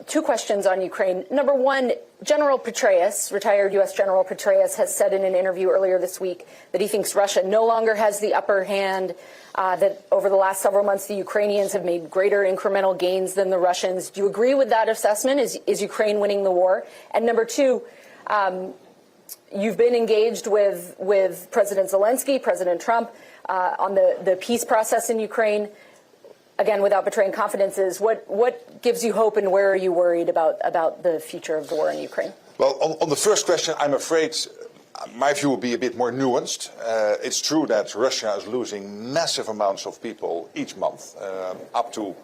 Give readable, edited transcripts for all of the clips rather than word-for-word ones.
Two questions on Ukraine. Number one, General Petraeus, retired U.S. General Petraeus, has said in an interview earlier this week that he thinks Russia no longer has the upper hand, that over the last several months the Ukrainians have made greater incremental gains than the Russians. Do you agree with that assessment? Is Ukraine winning the war? And number two, you've been engaged with President Zelensky, President Trump, on the peace process in Ukraine. Again, without betraying confidences, what gives you hope and where are you worried about the future of the war in Ukraine? Well, on the first question, I'm afraid my view will be a bit more nuanced. It's true that Russia is losing massive amounts of people each month, up to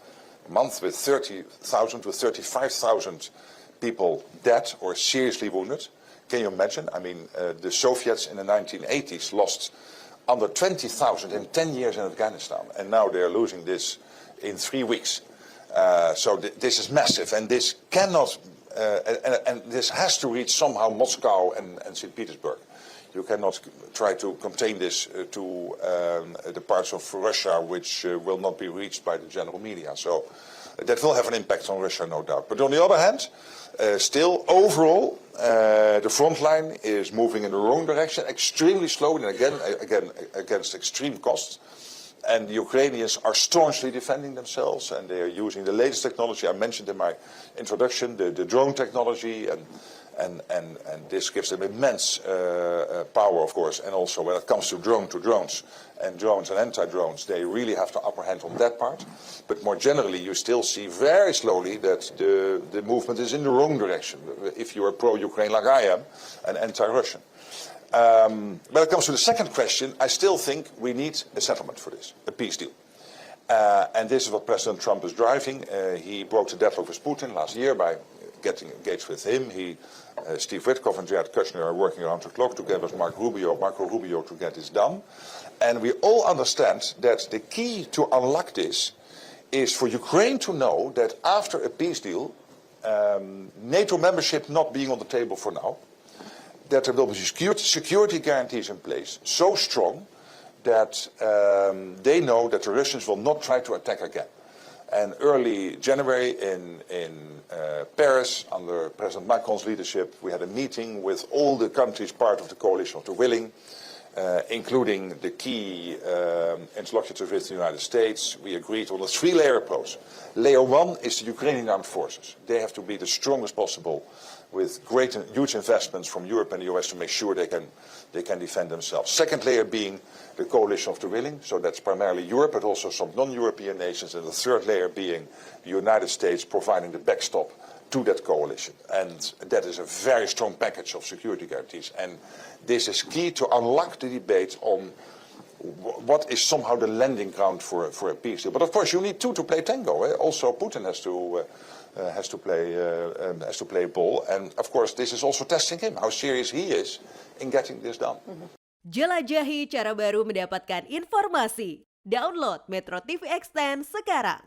a month with 30,000 to 35,000 people dead or seriously wounded. Can you imagine? I mean, the Soviets in the 1980s lost under 20,000 in 10 years in Afghanistan, and now they're losing this in 3 weeks. So this is massive, and this cannot, and this has to reach somehow Moscow and St. Petersburg. You cannot try to contain this to the parts of Russia which will not be reached by the general media. So that will have an impact on Russia, no doubt. But on the other hand, still, overall, the front line is moving in the wrong direction, extremely slowly, and again against extreme costs. And the Ukrainians are staunchly defending themselves, and they are using the latest technology. I mentioned in my introduction the drone technology, and this gives them immense power, of course. And also when it comes to drones and anti-drones, they really have the upper hand on that part. But more generally, you still see very slowly that the movement is in the wrong direction, if you are pro-Ukraine like I am, and anti-Russian. When it comes to the second question, I still think we need a settlement for this, a peace deal. And this is what President Trump is driving. He broke the deadlock with Putin last year by getting engaged with him. Steve Witkoff and Jared Kushner are working around the clock together with Marco Rubio to get this done. And we all understand that the key to unlock this is for Ukraine to know that after a peace deal, NATO membership not being on the table for now, that there will be security guarantees in place so strong that they know that the Russians will not try to attack again. And early January in Paris, under President Macron's leadership, we had a meeting with all the countries part of the coalition of the willing, including the key interlocutors with the United States. We agreed on a three-layer approach. Layer one is the Ukrainian armed forces. They have to be the strongest possible, with huge investments from Europe and the US to make sure they can defend themselves. Second layer being the coalition of the willing, so that's primarily Europe, but also some non-European nations. And the third layer being the United States providing the backstop to that coalition. And that is a very strong package of security guarantees. And this is key to unlock the debate on what is somehow the landing ground for a peace deal. But of course, you need two to play tango. Also, Putin has to play ball, and of course, this is also testing him, how serious he is in getting this done. Jelajahi cara baru mendapatkan informasi. Download MetroTV Extend sekarang.